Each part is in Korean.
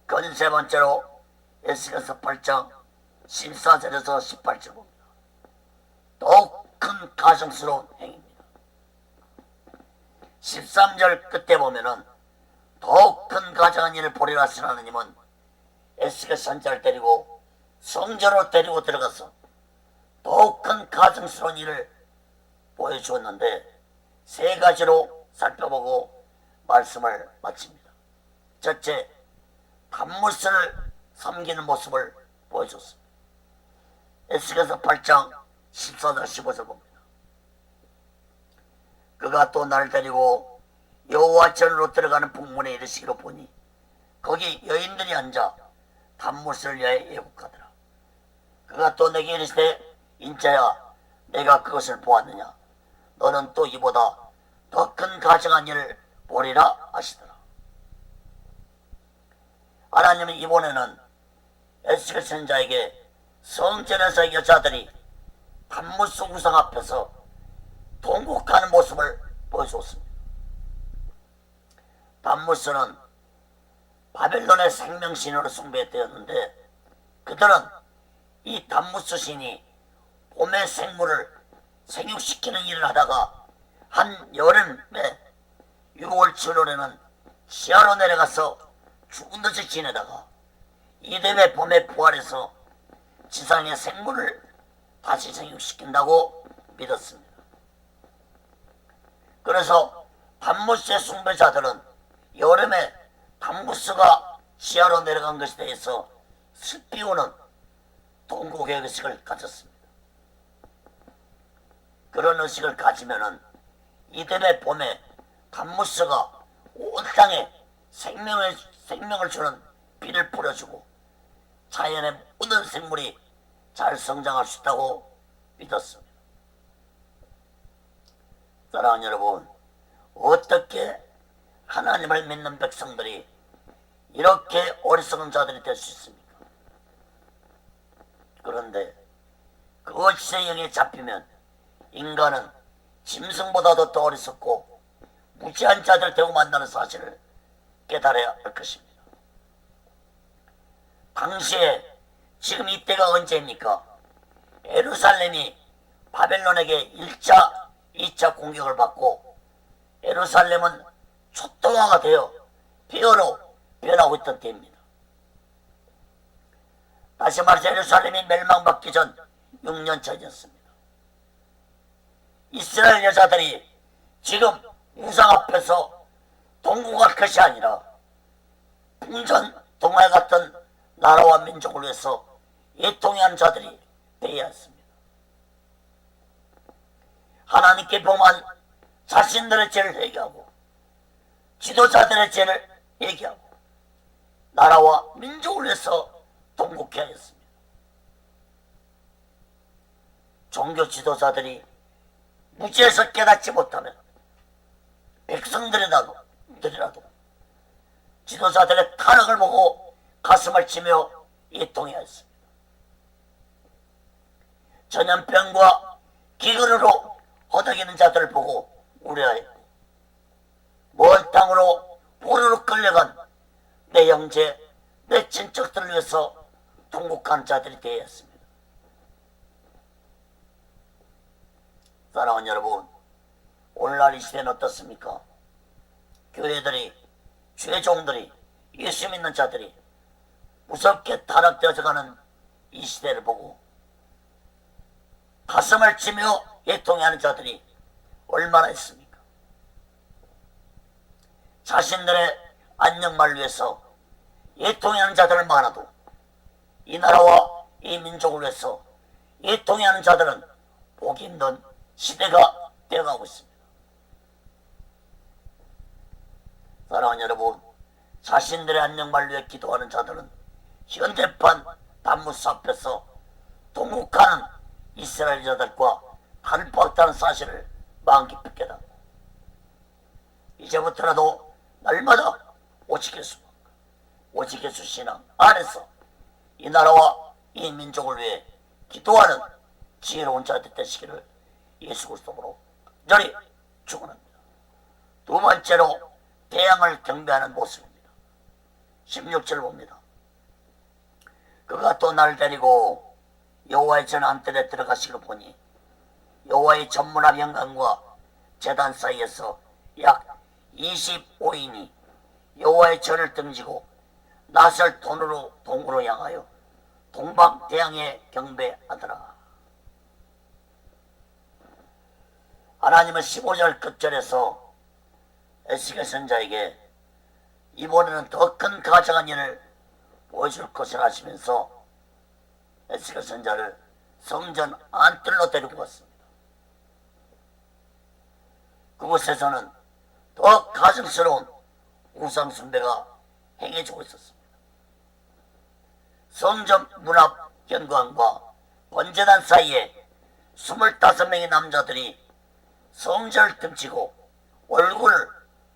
그건 세 번째로 에스겔서 8장 14절에서 18절 봅니다. 더욱 큰 가증스러운 행위입니다. 13절 끝에 보면은 더욱 큰 가증한 일을 보리라 하신 하나님은 에스겔 선지자를 데리고 성전으로 데리고 들어가서 더욱 큰 가증스러운 일을 보여주었는데 세 가지로 살펴보고 말씀을 마칩니다. 첫째, 단무스를 섬기는 모습을 보여줬습니다. 에스겔서 8장 14절 15절 봅니다. 그가 또 나를 데리고 여호와 전으로 들어가는 북문에 이르시기로 보니 거기 여인들이 앉아 단무스를 위하여 예국하더라. 그가 또 내게 이르시되 인자야 내가 그것을 보았느냐 너는 또 이보다 더 큰 가증한 일을 보리라 하시더라. 하나님은 이번에는 에스겔 선지자에게 성전에서 여자들이 단무스 우상 앞에서 통곡하는 모습을 보여줬습니다. 단무스는 바벨론의 생명신으로 숭배되었는데 그들은 이 단무스 신이 봄의 생물을 생육시키는 일을 하다가 한 여름에 6월 7월에는 지하로 내려가서 죽은 듯이 지내다가 이듬해 봄에 부활해서 지상의 생물을 다시 생육시킨다고 믿었습니다. 그래서 단무스의 숭배자들은 여름에 단무스가 지하로 내려간 것에 대해서 슬피 우는 통곡의 의식을 가졌습니다. 그런 의식을 가지면은 이듬해 봄에 단무스가 온 땅에 생명을 주는 비를 뿌려주고 자연의 모든 생물이 잘 성장할 수 있다고 믿었습니다. 사랑하는 여러분, 어떻게 하나님을 믿는 백성들이 이렇게 어리석은 자들이 될 수 있습니까? 그런데 그것의 영에 잡히면 인간은 짐승보다도 더 어리석고 무지한 자들 되고 만나는 사실을 깨달아야 할 것입니다. 당시에 지금 이때가 언제입니까? 예루살렘이 바벨론에게 1차, 2차 공격을 받고 예루살렘은 초토화가 되어 폐허로 변하고 있던 때입니다. 다시 말해서 예루살렘이 멸망받기 전 6년 전이었습니다. 이스라엘 여자들이 지금 우상 앞에서 동국할 것이 아니라 풍전 동화 같은 나라와 민족을 위해서 애통해하는 자들이 되어야 했습니다. 하나님께 범한 자신들의 죄를 회개하고 지도자들의 죄를 얘기하고 나라와 민족을 위해서 동국해야 했습니다. 종교 지도자들이 무지에서 깨닫지 못하면 백성들이라도 지도자들의 타락을 보고 가슴을 치며 애통해야 했습니다. 전염병과 기근으로 허덕이는 자들을 보고 우려했고 먼 땅으로 포로로 끌려간 내 형제, 내 친척들을 위해서 통곡하는 자들이 되어야 했습니다. 사랑하는 여러분, 오늘날 이 시대는 어떻습니까? 교회들이, 죄종들이, 예수 믿는 자들이 무섭게 타락되어져 가는 이 시대를 보고 가슴을 치며 애통해하는 자들이 얼마나 있습니까? 자신들의 안녕만을 위해서 애통해하는 자들은 많아도 이 나라와 이 민족을 위해서 애통해하는 자들은 보기 힘든 시대가 되어가고 있습니다. 사랑하는 여러분, 자신들의 안녕만을 위해 기도하는 자들은 현대판 단무스 앞에서 통곡하는 이스라엘 자들과 다를 바 없다는 사실을 마음 깊이 깨닫고 이제부터라도 날마다 오직 예수 신앙 안에서 이 나라와 이 민족을 위해 기도하는 지혜로운 자들 되시기를 예수 그리스도로 간절히 축원합니다. 두 번째로 태양을 경배하는 모습입니다. 16절 봅니다. 그가 또 나를 데리고 여호와의 전 안뜰에 들어가시고 보니 여호와의 전문합 현관과 제단 사이에서 약 25인이 여호와의 전을 등지고 낫을 동으로 향하여 동방대양에 경배하더라. 하나님은 15절 끝절에서 에스겔 선자에게 이번에는 더 큰 가증한 일을 보여줄 것을 하시면서 에스겔 선자를 성전 안뜰로 데리고 갔습니다. 그곳에서는 더 가증스러운 우상 숭배가 행해지고 있었습니다. 성전 문 앞 현관과 번제단 사이에 25명의 남자들이 성전을 등지고 얼굴을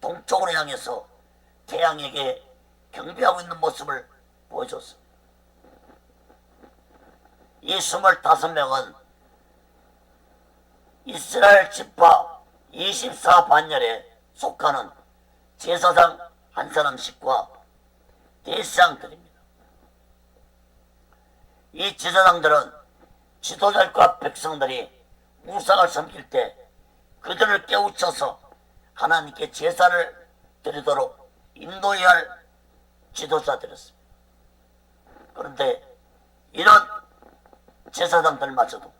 동쪽으로 향해서 태양에게 경배하고 있는 모습을 보여줬습니다. 이 25명은 이스라엘 지파 24반열에 속하는 제사장 한 사람씩과 대제사장들입니다. 이 제사장들은 지도자과 백성들이 우상을 섬길 때 그들을 깨우쳐서 하나님께 제사를 드리도록 인도해야 할 지도자들이었습니다. 그런데 이런 제사장들마저도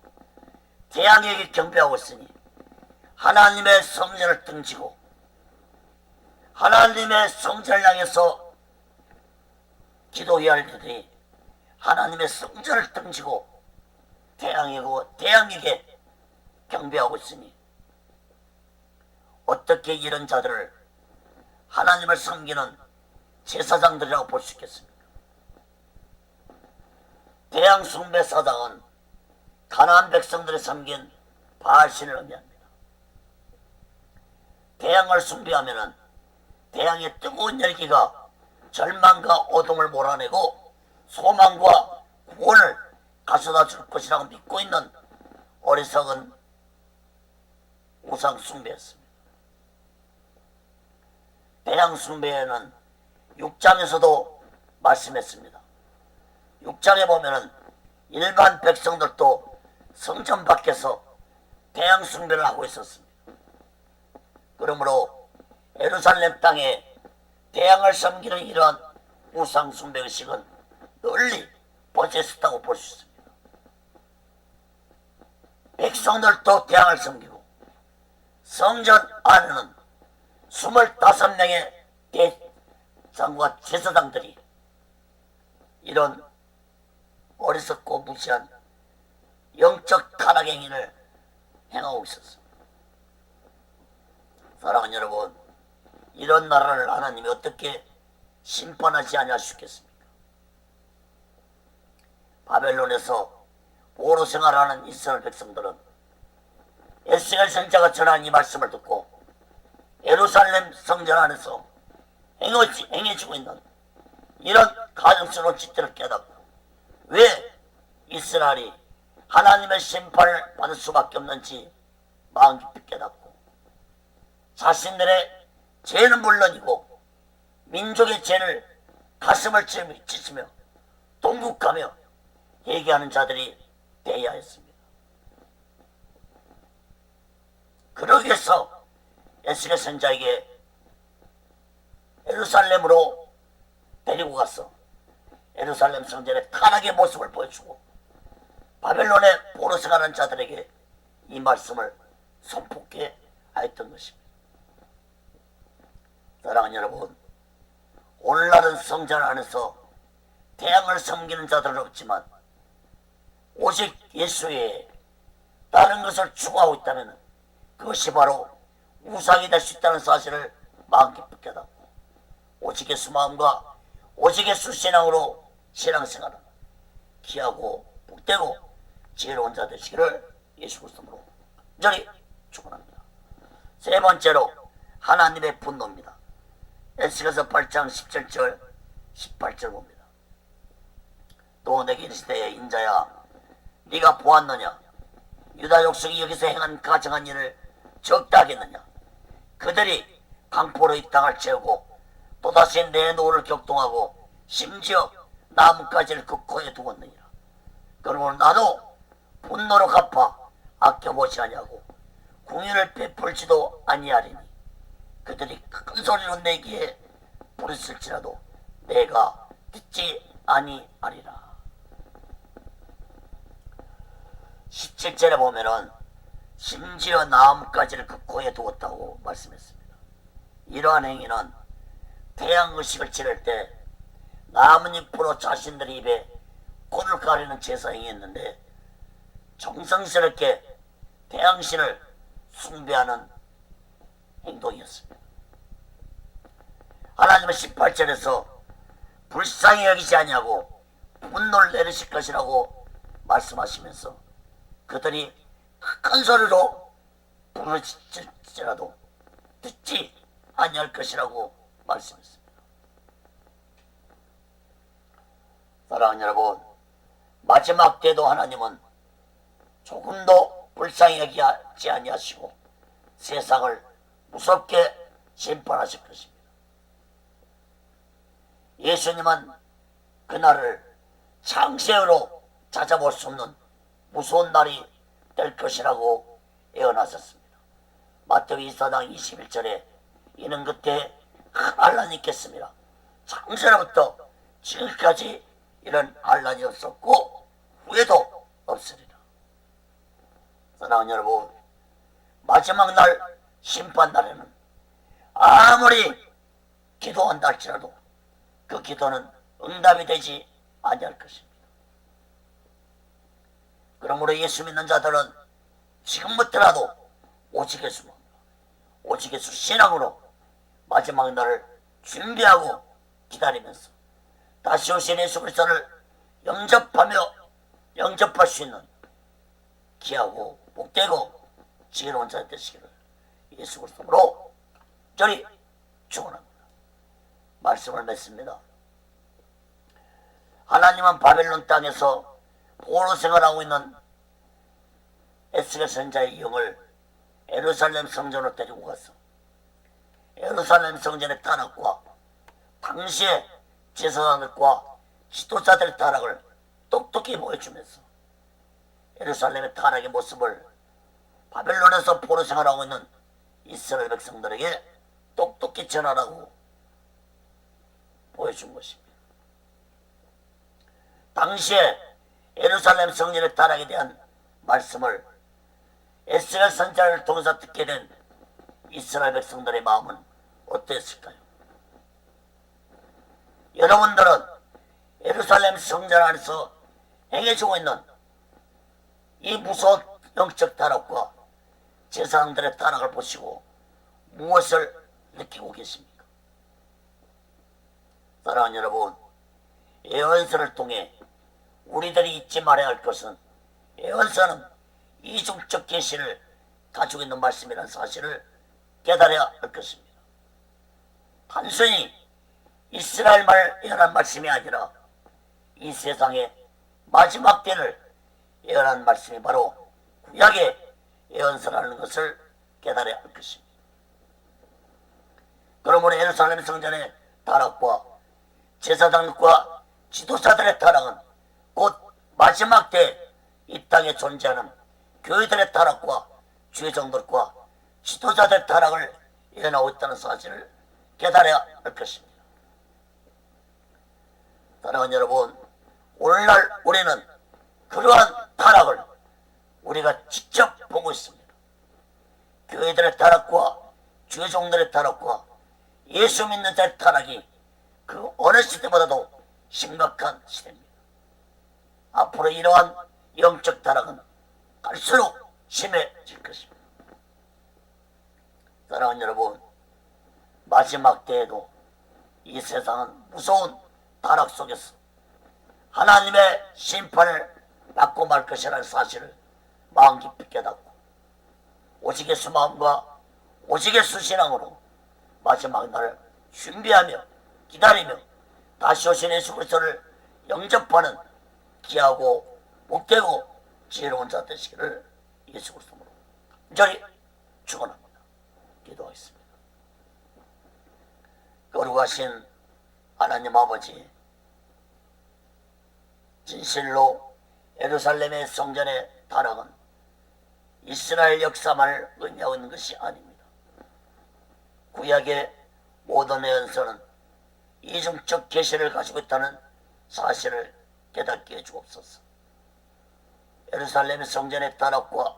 태양에게 경배하고 있으니 하나님의 성전을 등지고 하나님의 성전을 향해서 기도해야 할 일들이 하나님의 성전을 등지고 태양에게 경배하고 있으니 어떻게 이런 자들을 하나님을 섬기는 제사장들이라고 볼 수 있겠습니까? 태양 숭배 사당은 가나안 백성들이 섬긴 바알신을 의미합니다. 태양을 숭배하면은 태양의 뜨거운 열기가 절망과 어둠을 몰아내고 소망과 구원을 가져다 줄 것이라고 믿고 있는 어리석은 우상 숭배였습니다. 태양 숭배에는 6장에서도 말씀했습니다. 6장에 보면은 일반 백성들도 성전 밖에서 태양 숭배를 하고 있었습니다. 그러므로 예루살렘 땅에 태양을 섬기는 이러한 우상 숭배 의식은 널리 퍼져 있었다고 볼 수 있습니다. 백성들도 태양을 섬기고 성전 안에는 25명의 대장과 제사장들이 이런 어리석고 무시한 영적 타락 행위를 행하고 있었습니다. 사랑하는 여러분, 이런 나라를 하나님이 어떻게 심판하지 않으셨겠습니까? 바벨론에서 포로 생활하는 이스라엘 백성들은 에스겔 선지자가 전한 이 말씀을 듣고 예루살렘 성전 안에서 행해지고 있는 이런 가증스러운 짓들을 깨닫고 왜 이스라엘이 하나님의 심판을 받을 수밖에 없는지 마음 깊이 깨닫고 자신들의 죄는 물론이고 민족의 죄를 가슴을 치시며 통곡하며 얘기하는 자들이 되어야 했습니다. 그러기 위해서 에스겔 선지자에게 예루살렘으로 데리고 가서 예루살렘 성전의 타락의 모습을 보여주고 바벨론의 포로 생활하는 자들에게 이 말씀을 선포케 하였던 것입니다. 사랑하는 여러분, 오늘날은 성전 안에서 태양을 섬기는 자들은 없지만 오직 예수 외에 다른 것을 추구하고 있다면 그것이 바로 우상이 될 수 있다는 사실을 마음 깊이 깨닫고 오직 예수 마음과 오직 예수 신앙으로 신앙생활을 귀하고 복되고 지혜로운 자 되시기를 예수 그리스도로 간절히 축원합니다. 세 번째로 하나님의 분노입니다. 에스겔서 8장 17절 18절 봅니다. 또 내게 이르시되 인자야 네가 보았느냐 유다 족속이 여기서 행한 가증한 일을 적다 하겠느냐 그들이 강포로 이 땅을 채우고 또다시 내 노를 격동하고 심지어 나뭇가지를 그 코에 두었느니라. 그러므로 나도 분노로 갚아 아껴보지 아니하고 궁유를 베풀지도 아니하리니 그들이 큰 소리로 내게 부르실지라도 내가 듣지 아니하리라. 17절에 보면은 심지어 나뭇가지를 그 코에 두었다고 말씀했습니다. 이러한 행위는 태양의식을 치를 때 나뭇잎으로 자신들의 입에 코를 가리는 제사 행위였는데 정성스럽게 태양신을 숭배하는 행동이었습니다. 하나님은 18절에서 불쌍히 여기지 아니하고 분노를 내리실 것이라고 말씀하시면서 그들이 큰 소리로 부르짖을지라도 듣지 아니할 것이라고 말씀했습니다. 사랑하는 여러분, 마지막 때도 하나님은 조금도 불쌍히 여기지 아니하시고 세상을 무섭게 심판하실 것입니다. 예수님은 그날을 창세으로 찾아볼 수 없는 무서운 날이 될 것이라고 예언하셨습니다. 마태복음 24장 21절에 이는 그때 큰 환란이 있겠습니다. 창세로부터 지금까지 이런 환란이 없었고 후에도 없으리라. 사랑하는 여러분, 마지막 날 심판 날에는 아무리 기도한다 할지라도 그 기도는 응답이 되지 아니할 것입니다. 그러므로 예수 믿는 자들은 지금부터라도 오직 예수 신앙으로 마지막 날을 준비하고 기다리면서 다시 오신 예수 그리스도를 영접할 수 있는 귀하고 복되고 지혜로운 자 되시기를 예수 그리스도로 저리 축원합니다. 말씀을 맺습니다. 하나님은 바벨론 땅에서 포로 생활하고 있는 에스겔 선지자의 영을 예루살렘 성전으로 데리고 가서 예루살렘 성전의 타락과 당시의 제사장들과 지도자들의 타락을 똑똑히 보여주면서 예루살렘의 타락의 모습을 바벨론에서 포로 생활하고 있는 이스라엘 백성들에게 똑똑히 전하라고 보여준 것입니다. 당시에 예루살렘 성전의 타락에 대한 말씀을 에스겔 선지자를 통해서 듣게 된 이스라엘 백성들의 마음은 어땠을까요? 여러분들은 예루살렘 성전 안에서 행해지고 있는 이 무서운 영적 타락과 제사장들의 타락을 보시고 무엇을 느끼고 계십니까? 사랑하는 여러분, 예언서를 통해 우리들이 잊지 말아야 할 것은 예언서는 이중적 계시를 가지고 있는 말씀이라는 사실을 깨달아야 할 것입니다. 단순히 이스라엘만을 예언한 말씀이 아니라 이 세상의 마지막 때를 예언한 말씀이 바로 구약의 예언서라는 것을 깨달아야 할 것입니다. 그러므로 예루살렘 성전의 타락과 제사장과 지도자들의 타락은 곧 마지막 때 이 땅에 존재하는 교회들의 타락과 주의종들과 지도자들의 타락을 예언하고 있다는 사실을 깨달아야 할 것입니다. 사랑하는 여러분, 오늘날 우리는 그러한 타락을 우리가 직접 보고 있습니다. 교회들의 타락과 주의종들의 타락과 예수 믿는 자의 타락이 그 어느 시대보다도 심각한 시대입니다. 앞으로 이러한 영적 타락은 갈수록 심해질 것입니다. 사랑하는 여러분, 마지막 때에도 이 세상은 무서운 타락 속에서 하나님의 심판을 받고 말 것이라는 사실을 마음 깊이 깨닫고 오직 예수 마음과 오직 예수 신앙으로 마지막 날을 준비하며 기다리며 다시 오신 예수 그리스도를 영접하는 귀하고 복되고 지혜로운 자 되시기를 예수 그리스도로 저희 축원합니다. 기도하겠습니다. 거룩하신 하나님 아버지, 진실로 예루살렘의 성전의 타락은 이스라엘 역사만을 의미하고 있는 것이 아닙니다. 구약의 모든 예언서는 이중적 계시를 가지고 있다는 사실을 깨닫게 해주옵소서. 예루살렘의 성전의 타락과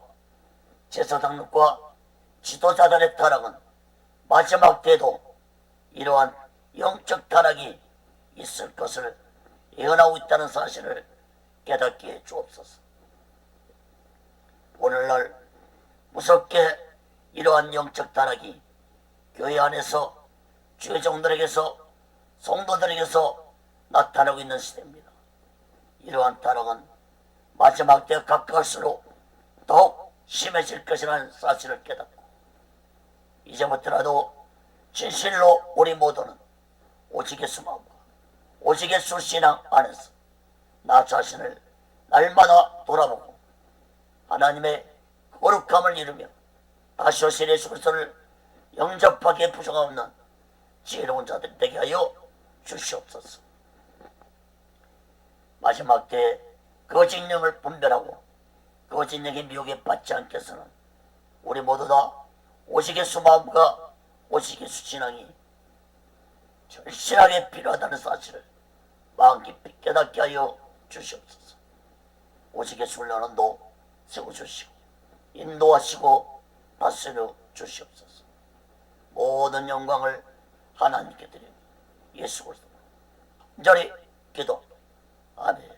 제사장과 지도자들의 타락은 마지막 때도 이러한 영적 타락이 있을 것을 예언하고 있다는 사실을 깨닫게 해주옵소서. 오늘날 무섭게 이러한 영적 타락이 교회 안에서 주의종들에게서 성도들에게서 나타나고 있는 시대입니다. 이러한 타락은 마지막 때가 가까울수록 더욱 심해질 것이라는 사실을 깨닫고 이제부터라도 진실로 우리 모두는 오직 예수 마음과 오직 예수 신앙 안에서 나 자신을 날마다 돌아보고 하나님의 거룩함을 이루며 다시 오실 예수 그리스도를 영접하기에 부족함 없는 지혜로운 자들이 되게 하여 주시옵소서. 마지막 때에 거짓 영을 분별하고 거짓 영의 미혹에 받지 않게 해서는 우리 모두 다 오직 예수 마음과 오직 예수 신앙이 절실하게 필요하다는 사실을 마음 깊이 깨닫게 하여 주시옵소서. 오직 예수 훈련원도 세워주시고 인도하시고 다스려 주시옵소서. 모든 영광을 하나님께 드리며 예수 그리스도 간절히 기도합니다. 아멘.